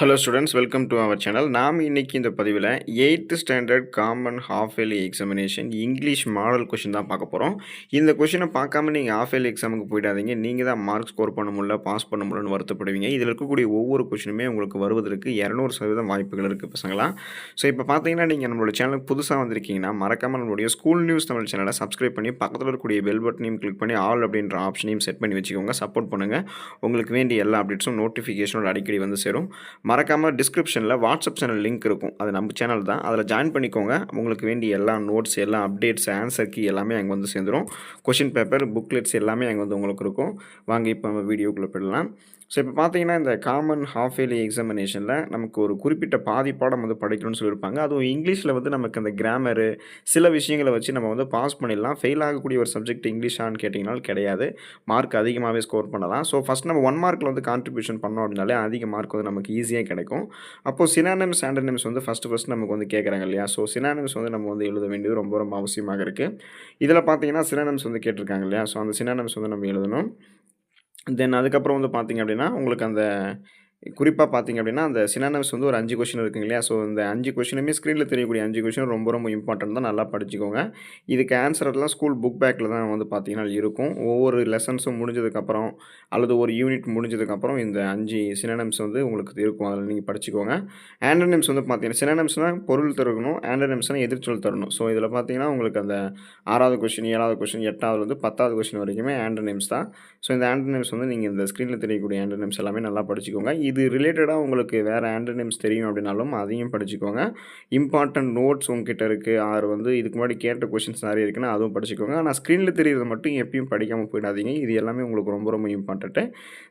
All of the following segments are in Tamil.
Hello students, welcome to our channel. நாம் இன்னைக்கு இந்த பதிவில் 8th standard common half yearly examination English model question தான் பார்க்க போகிறோம். இந்த கொஷினை பார்க்காம நீங்கள் ஹாஃப் இயர்லி எக்ஸாமுக்கு போயிடாதீங்க. நீங்கள் தான் மார்க் ஸ்கோர் பண்ண முடியல, பாஸ் பண்ண முடியலன்னு வருத்தப்படுவீங்க. இதில் இருக்கக்கூடிய ஒவ்வொரு கொஷினுமே உங்களுக்கு வருவதற்கு 200% வாய்ப்புகள் இருக்குது பசங்களா. ஸோ இப்போ பார்த்தீங்கன்னா நீங்கள் நம்மளோட சேனலுக்கு புதுசாக வந்திருக்கீங்கன்னா மறக்காமல் நம்மளுடைய ஸ்கூல் நியூஸ் தமிழ் சேனலை சப்ஸ்கிரைப் பண்ணி பக்கத்தில் இருக்கக்கூடிய பெல் பட்டனையும் கிளிக் பண்ணி ஆல் அப்படின்ற ஆப்ஷனையும் செட் பண்ணி வச்சுக்கோங்க. சப்போர்ட் பண்ணுங்கள். உங்களுக்கு வேண்டிய எல்லா அப்டேட்ஸும் நோட்டிஃபிகேஷனோட அடிக்கடி வந்து சேரும். மறக்காமல் டிஸ்கிரிப்ஷனில் வாட்ஸ்அப் சேனல் லிங்க் இருக்கும். அது நம்ம சேனல் தான். அதில் ஜாயின் பண்ணிக்கோங்க. உங்களுக்கு வேண்டிய எல்லா நோட்ஸ், எல்லா அப்டேட்ஸ், ஆன்சர் கீ எல்லாமே அங்கே வந்து சேர்ந்துடும். கொஷின் பேப்பர், புக்லெட்ஸ் எல்லாமே அங்கே வந்து உங்களுக்கு இருக்கும். வாங்க இப்போ நம்ம வீடியோக்குள்ளே போயிடலாம். ஸோ இப்போ பார்த்தீங்கன்னா இந்த காமன் ஹாஃப் இயர்லி எக்ஸாமினேஷனில் நமக்கு ஒரு குறிப்பிட்ட பாதி பாடம் வந்து படிக்கணும்னு சொல்லியிருப்பாங்க. அதுவும் இங்கிலீஷில் வந்து நமக்கு அந்த கிராமரு சில விஷயங்களை வச்சு நம்ம வந்து பாஸ் பண்ணிடலாம். ஃபெயில் ஆகக்கூடிய ஒரு சப்ஜெக்ட் இங்கிலீஷான்னு கேட்டிங்கனாலும் கிடையாது. மார்க் அதிகமாகவே ஸ்கோர் பண்ணலாம். ஸோ ஃபஸ்ட் நம்ம 1 மார்க்கில் வந்து கான்ட்ரிபியூஷன் பண்ணோம் அப்படின்னாலே அதிக மார்க் வந்து நமக்கு ஈஸியாக கிடைக்கும். அப்போது சினானிம்ஸ், ஆண்டனிம்ஸ் வந்து ஃபஸ்ட்டு நமக்கு வந்து கேட்குறாங்க இல்லையா? ஸோ சினானிம்ஸ் வந்து நம்ம வந்து எழுத வேண்டியது ரொம்ப ரொம்ப அவசியமாக இருக்குது. இதில் பார்த்தீங்கன்னா சினானிம்ஸ் வந்து கேட்டிருக்காங்க இல்லையா? ஸோ அந்த சினானிம்ஸ் வந்து நம்ம எழுதணும். தென் அதுக்கப்புறம் வந்து பார்த்தீங்க அப்படின்னா, உங்களுக்கு அந்த குறிப்பா பார்த்தீங்க அப்படின்னா, அந்த சினானிம்ஸ் வந்து ஒரு 5 கொஸ்டின் இருக்குங்க இல்லையா? ஸோ இந்த 5 கொஸ்டினுமே ஸ்க்ரீனில் தெரியக்கூடிய 5 கொஸ்டினும் ரொம்ப ரொம்ப இம்பார்ட்டன்ட் தான். நல்லா படிச்சுக்கோங்க. இதுக்கு ஆன்சர் எல்லாம் ஸ்கூல் புக் பேக்கில் தான் வந்து பார்த்தீங்கன்னா இருக்கும். ஒவ்வொரு லெசன்ஸும் முடிஞ்சதுக்கப்புறம் அல்லது ஒரு யூனிட் முடிஞ்சதுக்கப்புறம் இந்த 5 சினானிம்ஸ் வந்து உங்களுக்கு இருக்கும். அதில் நீங்கள் படிச்சுக்கோங்க. ஆண்டனிம்ஸ் வந்து பார்த்தீங்கன்னா, சினானிம்ஸ்னால் பொருள் தரணும், ஆண்டனிம்ஸ்னால் எதிர்ச்சொல் தரணும். ஸோ இதில் பார்த்தீங்கன்னா, உங்களுக்கு அந்த 6வது கொஸ்டின், 7வது கொஸ்டின், 8வதுலேருந்து 10வது கொஸ்டின் வரைக்குமே ஆண்டனிம்ஸ் தான். ஸோ இந்த ஆண்டனிம்ஸ் வந்து நீங்கள் இந்த ஸ்க்ரீனில் தெரியக்கூடிய ஆண்டனிம்ஸ் எல்லாமே நல்லா படிச்சுக்கோங்க. இது ரிலேட்டடாக உங்களுக்கு வேறு ஆண்டனிம்ஸ் தெரியும் அப்படின்னாலும் அதையும் படிச்சுக்கோங்க. இம்பார்ட்டன்ட் நோட்ஸ் உங்ககிட்ட இருக்குது, ஆர் வந்து இதுக்கு முன்னாடி கேட்ட கொஷின்ஸ் நிறைய இருக்குன்னா அதுவும் படிச்சுக்கோங்க. ஆனால் ஸ்க்ரீனில் தெரியிறத மட்டும் எப்பயும் படிக்காமல் போயிடாதீங்க. இது எல்லாமே உங்களுக்கு ரொம்ப ரொம்ப இம்பார்ட்டன்ட்டு.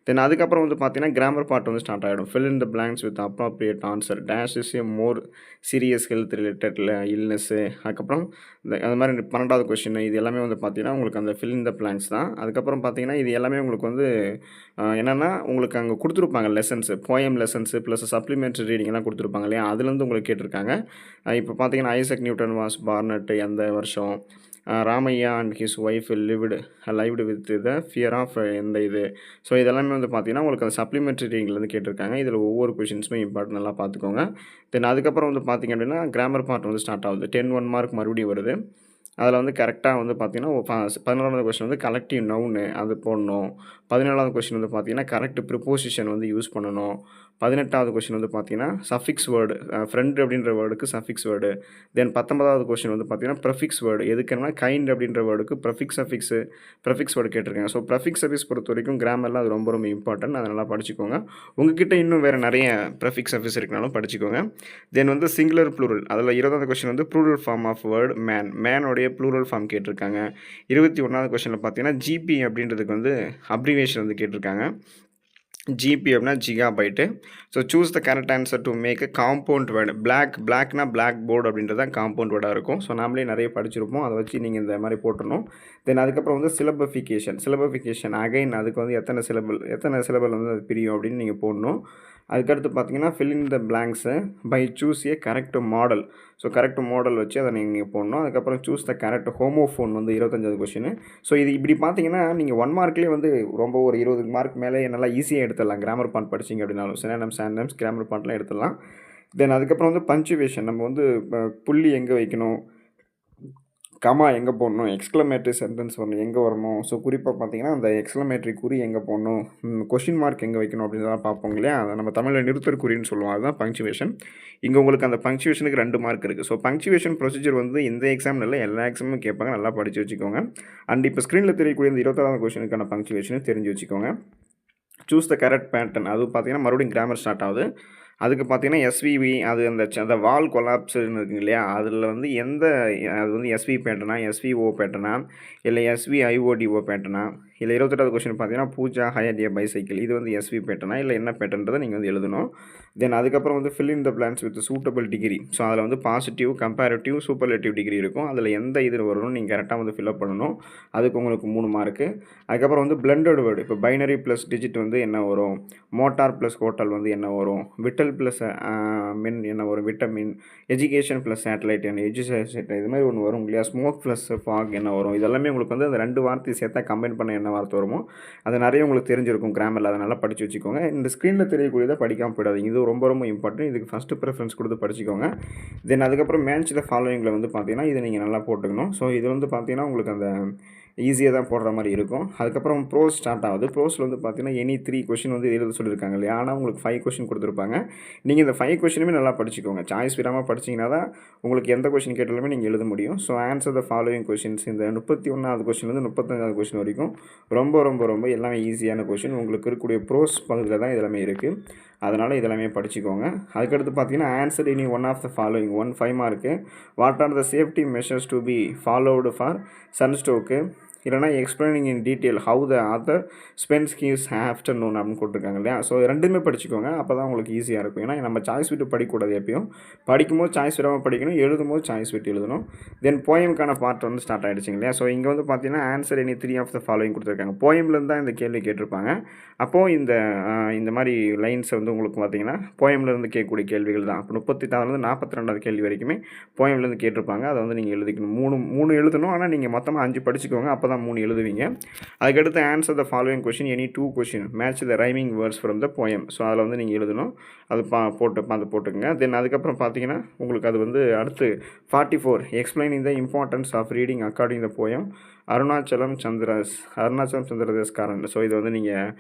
தென் அதுக்கப்புறம் வந்து பார்த்தீங்கன்னா கிராமர் பார்ட் வந்து ஸ்டார்ட் ஆகிடும். Fill in the blanks with appropriate answer. Dash is a more serious health ரிலேட்டட்ல இல்னஸ்ஸு. அதுக்கப்புறம் அது மாதிரி 12வது கொஷின் இது எல்லாமே வந்து பார்த்தீங்கன்னா உங்களுக்கு அந்த ஃபில் இன் த பிளாங்க்ஸ் தான். அதுக்கப்புறம் பார்த்தீங்கன்னா இது எல்லாமே உங்களுக்கு வந்து என்னென்னா உங்களுக்கு அங்கே கொடுத்துருப்பாங்க lessons, poem lessons plus supplementary ரீடிங்லாம் கொடுத்துருப்பாங்க இல்லையா? அதுலேருந்து உங்களுக்கு கேட்டிருக்காங்க. இப்போ பார்த்தீங்கன்னா ஐசக் நியூட்டன் வாஸ் பார்னட் எந்த வருஷம், Ramaiah and his wife lived with the fear of எந்த இது. ஸோ இதெல்லாமே வந்து பார்த்தீங்கன்னா உங்களுக்கு அந்த சப்ளிமெண்ட்ரி ரீடிங்லேருந்து கேட்டிருக்காங்க. இதில் ஒவ்வொரு கொஷின்ஸுமே இம்பார்ட்டன் நல்லா பார்த்துக்கோங்க. தென் அதுக்கப்புறம் வந்து பார்த்தீங்க அப்படின்னா கிராமர் பார்ட் வந்து ஸ்டார்ட் ஆகுது. 10 1 மார்க் மறுபடியும் வருது. அதில் வந்து கரெக்டாக வந்து பார்த்தீங்கன்னா 11வது கொஸ்டின் வந்து கலெக்டிவ் நவுனு அது போடணும். 17வது கொஸ்டின் வந்து பார்த்தீங்கன்னா கரெக்ட் ப்ரிப்போசிஷன் வந்து யூஸ் பண்ணணும். 18வது கொஸ்டின் வந்து பார்த்தீங்கன்னா சஃபிக்ஸ் வேர்டு, ஃப்ரெண்ட் அப்படின்ற வேர்டுக்கு சஃபிக்ஸ் வேர்டு. தென் 19வது கொஸ்டின் வந்து பார்த்தீங்கன்னா ப்ரெஃபிக்ஸ் வேர்டு. எதுக்குன்னா கைண்ட் அப்படின்ற வேர்டுக்கு ப்ரெஃபிக்ஸ் வேர்டு கேட்டிருக்காங்க. ஸோ ப்ரெஃபிக்ஸ் சஃபிக்ஸ் பொறுத்த வரைக்கும் கிராமரில் அது ரொம்ப ரொம்ப இம்பார்ட்டன்ட். அதை நல்லா படிச்சுக்கோங்க. உங்ககிட்ட இன்னும் வேறு நிறைய ப்ரெஃபிக்ஸ் சஃபிக்ஸ் இருக்குனாலும் படிச்சுக்கோங்க. தென் வந்து சிங்குலர் ப்ளூரல். அதில் 20வது கொஸ்டின் வந்து ப்ளூரல் ஃபார்ம் ஆஃப் வேர்டு மேனோடைய ப்ளூரல் ஃபார்ம் கேட்டிருக்காங்க. 21வது கொஸ்டினில் பார்த்தீங்கன்னா ஜிபி அப்படின்றதுக்கு வந்து அப்ரிவேஷன் வந்து கேட்டிருக்காங்க. ஜிபி அப்படின்னா gigabyte. So choose the correct answer to make a compound word. பிளாக்னா பிளாக் போர்டு அப்படின்றது தான் காம்பவுண்ட் வேர்டாக இருக்கும். ஸோ நாமளே நிறைய படிச்சிருப்போம். அதை வச்சு நீங்கள் இந்த மாதிரி போட்டுடணும். தென் அதுக்கப்புறம் வந்து சிலபஃபிகேஷன் அகைன் அதுக்கு வந்து எத்தனை சிலபல் வந்து அது பிரியும் அப்படின்னு நீங்கள் போடணும். அதுக்கடுத்து பார்த்தீங்கன்னா fill in the blanks by choose a correct modal. So correct modal வச்சு அதை நீங்கள் போடணும். அதுக்கப்புறம் சூஸ் த கரெக்ட் ஹோமோஃபோன் வந்து 25வது கொஸ்டின். ஸோ இது இப்படி பார்த்தீங்கன்னா நீங்கள் 1 மார்க்லேயே வந்து ரொம்ப ஒரு 20 மார்க் மேலே நல்லா ஈஸியாக எடுத்துடலாம். கிராமர் பார்ட் படிச்சிங்க அப்படின்னாலும் சினானிம்ஸ், ஆண்டனிம்ஸ், கிராமர் பார்ட்லாம் எடுத்துடலாம். தென் அதுக்கப்புறம் வந்து பஞ்சுவேஷன். நம்ம வந்து புள்ளி எங்கே வைக்கணும், கமா எங்கே போடணும், எக்ஸ்க்ளமேட்டரி சென்டென்ஸ் வரணும் எங்கே வரணும். ஸோ குறிப்பாக பார்த்தீங்கன்னா அந்த எக்ஸ்க்ளமேட்டரி குறி எங்கே போடணும், கொஷின் மார்க் எங்கே வைக்கணும் அப்படின்றதெல்லாம் பார்ப்போம் இல்லையா? அதை நம்ம தமிழில் நிறுத்தற் குறின்னு சொல்லுவோம். அதுதான் பங்க்சுவேஷன். இங்கே உங்களுக்கு அந்த பங்க்சுவேஷனுக்கு 2 மார்க் இருக்குது. ஸோ பங்க்சுவேஷன் ப்ரொசீஜர் வந்து இந்த எக்ஸாம் இல்லை, எல்லா எக்ஸாமும் கேட்பாங்க. நல்லா படித்து வச்சுக்கோங்க. அண்ட் இப்போ ஸ்க்ரீனில் தெரியக்கூடிய இந்த 26வது கொஸ்டினுக்கான பங்க்சுவேஷனும் தெரிஞ்சு வச்சுக்கோங்க. Choose the correct pattern. அது பார்த்தீங்கன்னா மறுபடியும் கிராமர் ஸ்டார்ட் ஆகுது. அதுக்கு பார்த்தீங்கன்னா எஸ்விவி அது அந்த வால் கொலாப்ஸ்ன்னு இருக்குங்க இல்லையா? அதில் வந்து அது வந்து எஸ்வி பேட்டர்னா, எஸ்விஓ பேட்டர்னா, இல்லை எஸ்விஐஓடிஓ பேட்டர்னா, இல்லை 28வது கொஸ்டின் பார்த்தீங்கன்னா பூஜா ஹையர் ஏ பைசைக்கிள். இது வந்து எஸ்வி பேட்டர்னா இல்லை என்ன பேட்டர்ன்றதை நீங்கள் வந்து எழுதணும். தென் அதுக்கப்புறம் வந்து fill in the plans with suitable degree. So அதில் வந்து பாசிட்டிவ், கம்பேரிட்டிவ், சூப்பர்லேட்டிவ் டிகிரி இருக்கும். அதில் எந்த இது வரணும் நீங்கள் கரெக்டாக வந்து ஃபில்அப் பண்ணணும். அதுக்கு உங்களுக்கு 3 மார்க்கு. அதுக்கப்புறம் வந்து பிளண்டட் வேர்டு. இப்போ பைனரி ப்ளஸ் டிஜிட் வந்து என்ன வரும், மோட்டார் ப்ளஸ் ஹோட்டல் வந்து என்ன வரும், விட்டல் ப்ளஸ் மின் என்ன வரும், விட்டமின், எஜுகேஷன் ப்ளஸ் சேட்டலைட் என்ன எஜுகேஷன் இது மாதிரி ஒன்று வரும் இல்லையா? ஸ்மோக் ப்ளஸ் ஃபாக் என்ன வரும். இதெல்லாமே உங்களுக்கு வந்து அந்த 2 வார்த்தையை சேர்த்தா கம்பைன் பண்ண என்ன என்ன வார்த்தை வருமோ அது நிறைய உங்களுக்கு தெரிஞ்சிருக்கும் கிராமரில். அதை நல்லா படித்து வச்சுக்கோங்க. இந்த ஸ்க்ரீனில் தெரியக்கூடியதை படிக்காமல் போயிடாதீங்க. இது ரொம்ப ரொம்ப இம்பார்ட்டன்ட். இதுக்கு ஃபஸ்ட்டு ப்ரிஃபரன்ஸ் கொடுத்து படிச்சுக்கோங்க. தென் அதுக்கப்புறம் மேட்ச் த ஃபாலோயிங்கில் வந்து பார்த்தீங்கன்னா இதை நீங்கள் நல்லா போட்டுக்கணும். ஸோ இது வந்து பார்த்தீங்கன்னா உங்களுக்கு அந்த ஈஸியாக தான் போடுற மாதிரி இருக்கும். அதுக்கப்புறம் ப்ரோஸ் ஸ்டார்ட் ஆகுது. ப்ரோஸில் வந்து பார்த்தீங்கன்னா எனி 3 கொஷின் வந்து எழுத சொல்லியிருக்காங்க இல்லையா? ஆனால் உங்களுக்கு 5 கொஷின் கொடுத்துருப்பாங்க. நீங்கள் இந்த 5 கொஷினுமே நல்லா படிச்சுக்கோங்க. சாய்ஸ் விடாமல் படிச்சிங்கன்னா தான் உங்களுக்கு எந்த கொஷின் கேட்டாலுமே நீங்கள் எழுத முடியும். So answer the following questions. இந்த 31வது கொஷின்லேருந்து 35வது கொஷின் வரைக்கும் ரொம்ப ரொம்ப ரொம்ப எல்லாமே ஈஸியான கொஷின். உங்களுக்கு இருக்கக்கூடிய ப்ரோஸ் பகுதியில் தான் இதெல்லாமே இருக்குது. அதனால் இதெல்லாமே படிச்சுக்கோங்க. அதுக்கடுத்து பார்த்தீங்கன்னா answer any one of the following 5 mark. What are the safety measures to be followed for sunstroke, இல்லைனா explaining in detail how the author spends his afternoon அப்படின்னு கொடுத்துருக்காங்க இல்லையா? ஸோ ரெண்டுமே படிச்சுக்கோங்க. அப்போ தான் உங்களுக்கு ஈஸியாக இருக்கும். ஏன்னா நம்ம சாய்ஸ் விட்டு படிக்கக்கூடாது. எப்பயும் படிக்கும்போது சாய்ஸ் விடாமல் படிக்கணும், எழுதும்போது சாய்ஸ் விட்டு எழுதணும். தென் போயமுக்கான பார்ட் வந்து ஸ்டார்ட் ஆகிடுச்சிங்க இல்லையா? ஸோ இங்கே வந்து பார்த்தீங்கன்னா answer any 3 of the following கொடுத்துருக்காங்க. போயம்லேருந்து தான் இந்த கேள்வி கேட்டிருப்பாங்க. அப்போது இந்த மாதிரி லைன்ஸை வந்து உங்களுக்கு பார்த்தீங்கன்னா போயம்லேருந்து கேட்கக்கூடிய கேள்விகள் தான். இப்போ 36லேருந்து 42வது கேள்வி வரைக்குமே போயம்லேருந்து கேட்டிருப்பாங்க. அதை வந்து நீங்கள் எழுதிக்கணும். 3 எழுதணும். ஆனால் நீங்கள் மொத்தமாக 5 படிச்சுக்கோங்க. அப்போ தான் 3 எழுதுவீங்க. அதுக்கடுத்து answer the following question any 2 question match the rhyming words from the poem. So அதில் வந்து நீங்கள் எழுதணும். அது போட்டுக்கங்க. தென் அதுக்கப்புறம் பார்த்தீங்கன்னா உங்களுக்கு அது வந்து அடுத்து 44 explaining the importance of reading according the poem Arunachalam சந்திரதேஸ் காரன். ஸோ இது வந்து நீங்கள்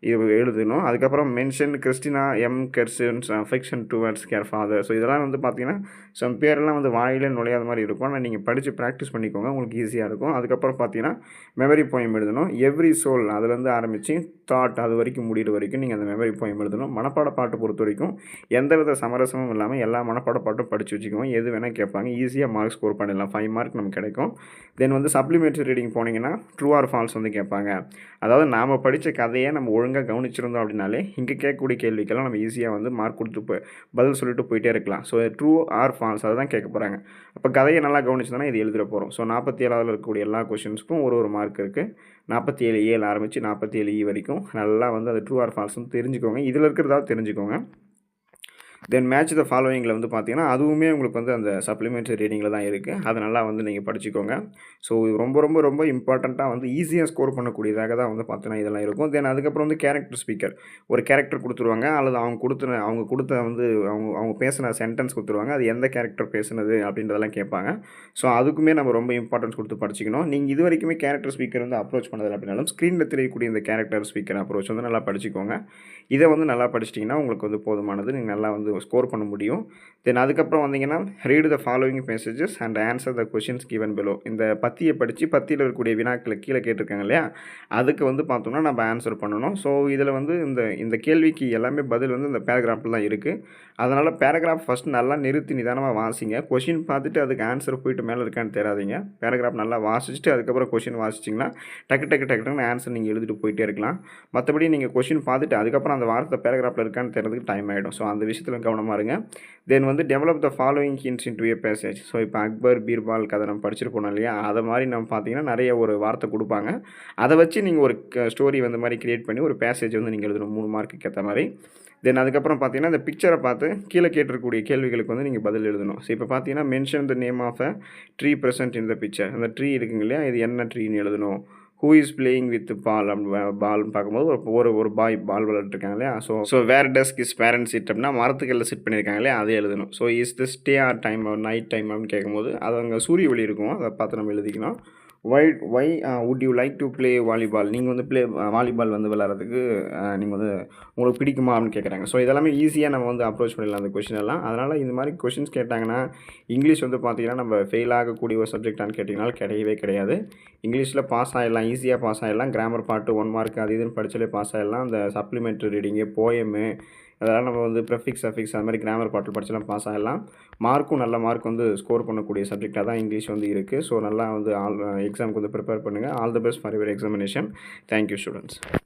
இது எழுதணும். அதுக்கப்புறம் mention Christina Kerson's affection towards her father. So இதெல்லாம் வந்து பார்த்தீங்கன்னா சம் பேரெல்லாம் வந்து வாயிலே நுழையாத மாதிரி இருக்கும். ஆனால் நீங்கள் படித்து ப்ராக்டிஸ் பண்ணிக்கோங்க, உங்களுக்கு ஈஸியாக இருக்கும். அதுக்கப்புறம் பார்த்தீங்கன்னா மெமரி போயம் எழுதணும். எவ்ரி சோல் அதுலேருந்து ஆரம்பித்து தாட் அது வரைக்கும் முடிகிற வரைக்கும் நீங்கள் அந்த மெமரி போயம் எழுதணும். மனப்பாட பாட்டு பொறுத்த வரைக்கும் எந்தவித சமரசமும் இல்லாமல் எல்லா மனப்பாட பாட்டும் படித்து வச்சுக்கோங்க. எது வேணால் கேட்பாங்க, ஈஸியாக மார்க் ஸ்கோர் பண்ணிடலாம். 5 மார்க் நமக்கு கிடைக்கும். தென் வந்து சப்ளிமெண்ட்ரி ரீடிங் போனீங்கன்னா ட்ரூ ஆர் ஃபால்ஸ் வந்து கேட்பாங்க. அதாவது நாம் படித்த கதையை நம்ம ஒழுங்காக கவனிச்சிருந்தோம் அப்படின்னாலே இங்கே கேட்கக்கூடிய கேள்விக்கெல்லாம் நம்ம ஈஸியாக வந்து மார்க் கொடுத்து பதில் சொல்லிட்டு போயிட்டே இருக்கலாம். ஸோ ட்ரூ ஆர் ஃபால்ஸ் அதை தான் கேட்க போகிறாங்க. அப்போ கதையை நல்லா கவனிச்சோன்னா இது எழுதிட போகிறோம். ஸோ 47ல் இருக்கக்கூடிய எல்லா கொஷின்ஸ்க்கும் ஒரு மார்க் இருக்குது. 47A ஆரம்பித்து 47E வரைக்கும் நல்லா வந்து அது ட்ரூ ஆர் ஃபால்ஸ்னு தெரிஞ்சுக்கோங்க. இதில் இருக்கிறதாவது தெரிஞ்சுக்கோங்க. தென் மேட்ச் த ஃபாலோயிங்கில் வந்து பார்த்தீங்கன்னா அதுவுமே உங்களுக்கு வந்து அந்த சப்ளிமெண்ட்ரி ரீடிங்கில் தான் இருக்குது. அதை நல்லா வந்து நீங்கள் படிச்சுக்கோங்க. ஸோ இது ரொம்ப ரொம்ப ரொம்ப இம்பார்ட்டண்ட்டாக வந்து ஈஸியாக ஸ்கோர் பண்ணக்கூடியதாக தான் வந்து பார்த்தீங்கன்னா இதெல்லாம் இருக்கும். தென் அதுக்கப்புறம் வந்து கேரக்டர் ஸ்பீக்கர் ஒரு கேரக்டர் கொடுத்துருவாங்க, அல்லது அவங்க கொடுத்த வந்து அவங்க பேசின சென்டென்ஸ் கொடுத்துருவாங்க. அது எந்த கேரக்டர் பேசுனது அப்படின்றதெல்லாம் கேட்பாங்க. ஸோ அதுக்குமே நம்ம ரொம்ப இம்பார்ட்டன்ஸ் கொடுத்து படிச்சிக்கணும். நீங்கள் இது வரைக்குமே கேரக்டர் ஸ்பீக்கர் வந்து அப்ரோச் பண்ணதில்லை அப்படின்னாலும் ஸ்க்ரீனில் தெரியக்கூடிய இந்த கேரக்டர் ஸ்பீக்கர் அப்ரோச் வந்து நல்லா படிச்சுக்கோங்க. இதை வந்து நல்லா படிச்சிட்டிங்கன்னா உங்களுக்கு வந்து போதுமானது. நீங்கள் நல்லா வந்து ஸ்கோர் பண்ண முடியும். தென் அதுக்கப்புறம் வந்தீங்கன்னா read the following messages and answer the questions given below. இந்த பத்தியை படித்து பத்தியில் இருக்கக்கூடிய வினாக்களை கீழே கேட்டிருக்காங்க இல்லையா? அதுக்கு வந்து பார்த்தோம்னா நம்ம ஆன்சர் பண்ணணும். ஸோ இதில் வந்து இந்த கேள்விக்கு எல்லாமே பதில் வந்து இந்த பேராகிராஃபில் தான் இருக்குது. அதனால் பேராகிராஃப் ஃபஸ்ட் நல்லா நிறுத்தி நிதானமாக வாசிங்க. கொஷின் பார்த்துட்டு அதுக்கு ஆன்சர் போயிட்டு மேலே இருக்கான்னு தெரியாதீங்க. பேராகிராஃப் நல்லா வாசிச்சுட்டு அதுக்கப்புறம் கொஷின் வாசிச்சிங்கன்னா டக்குன்னு ஆன்சர் நீங்கள் எழுதிட்டு போயிட்டே இருக்கலாம். மற்றபடி நீங்கள் கொஷின் பார்த்துட்டு அதுக்கப்புறம் அந்த வார்த்தை பேராகிராஃபில் இருக்கான்னு தெரிறதுக்கு டைம் ஆகிடும். ஸோ அந்த விஷயத்தில் கவனமாக இருங்க. தென் வந்து develop the following hints into a passage. So இப்போ அக்பர் பீர்பால் கதை நம்ம படிச்சுட்டு போனோம் இல்லையா? அதை மாதிரி நம்ம பார்த்தீங்கன்னா நிறைய ஒரு வார்த்தை கொடுப்பாங்க. அதை வச்சு நீங்கள் ஒரு ஸ்டோரி வந்து மாதிரி கிரியேட் பண்ணி ஒரு பேசேஜ் வந்து நீங்கள் எழுதணும் 3 மார்க்குக்கு ஏற்ற மாதிரி. தென் அதுக்கப்புறம் பார்த்தீங்கன்னா இந்த பிக்சரை பார்த்து கீழே கேட்டிருக்கக்கூடிய கேள்விகளுக்கு வந்து நீங்கள் பதில் எழுதணும். ஸோ இப்போ பார்த்தீங்கன்னா mention the name of a tree present in the picture. அந்த ட்ரீ இருக்குங்க இல்லையா? இது என்ன ட்ரீன்னு எழுதணும். Who is playing with ball பால்னு பார்க்கும்போது ஒரு பாய் பால் விளையாட்டுருக்காங்க இல்லையா? So where does is parents sit அப்படின்னா மரத்துக்கல்ல சிட் பண்ணியிருக்காங்க இல்லையா? அதை எழுதணும். So is this day or time night time அப்படின்னு கேட்கும்போது அது அங்கே சூரிய ஒளி இருக்கும், அதை பார்த்து நம்ம எழுதிக்கணும். Why would you like to play volleyball. நீங்கள் வந்து வாலிபால் வந்து விளையாடுறதுக்கு நீங்கள் வந்து உங்களுக்கு பிடிக்குமா அப்படின்னு கேட்குறாங்க. ஸோ இதெல்லாமே ஈஸியாக நம்ம வந்து அப்ரோச் பண்ணிடலாம் அந்த கொஷின் எல்லாம். அதனால் இந்த மாதிரி கொஷின்ஸ் கேட்டாங்கன்னா இங்கிலீஷ் வந்து பார்த்திங்கன்னா நம்ம ஃபெயில் ஆகக்கூடிய ஒரு சப்ஜெக்டானு கேட்டிங்கனாலும் கிடையவே கிடையாது. இங்கிலீஷில் பாஸ் ஆகிடலாம், ஈஸியாக பாஸ் ஆகிடலாம். கிராமர் பாட்டு 1 மார்க் அது இதுன்னு படித்தாலே பாஸ் ஆகிடலாம். அந்த சப்ளிமெண்ட்ரி ரீடிங்கு போயமு அதெல்லாம் நம்ம வந்து ப்ரெஃபிக்ஸ் அஃபிக்ஸ் அது மாதிரி கிராமர் பாட்டில் படிச்செல்லாம் பாஸ் ஆகிடலாம். மார்க்கும் நல்ல மார்க் வந்து ஸ்கோர் பண்ணக்கூடிய சப்ஜெக்டாக தான் இங்கிலீஷ் வந்து இருக்குது. ஸோ நல்லா வந்து எக்ஸாமுக்கு வந்து ப்ரிப்பேர் பண்ணுங்கள். All the best for your examination. Thank you students.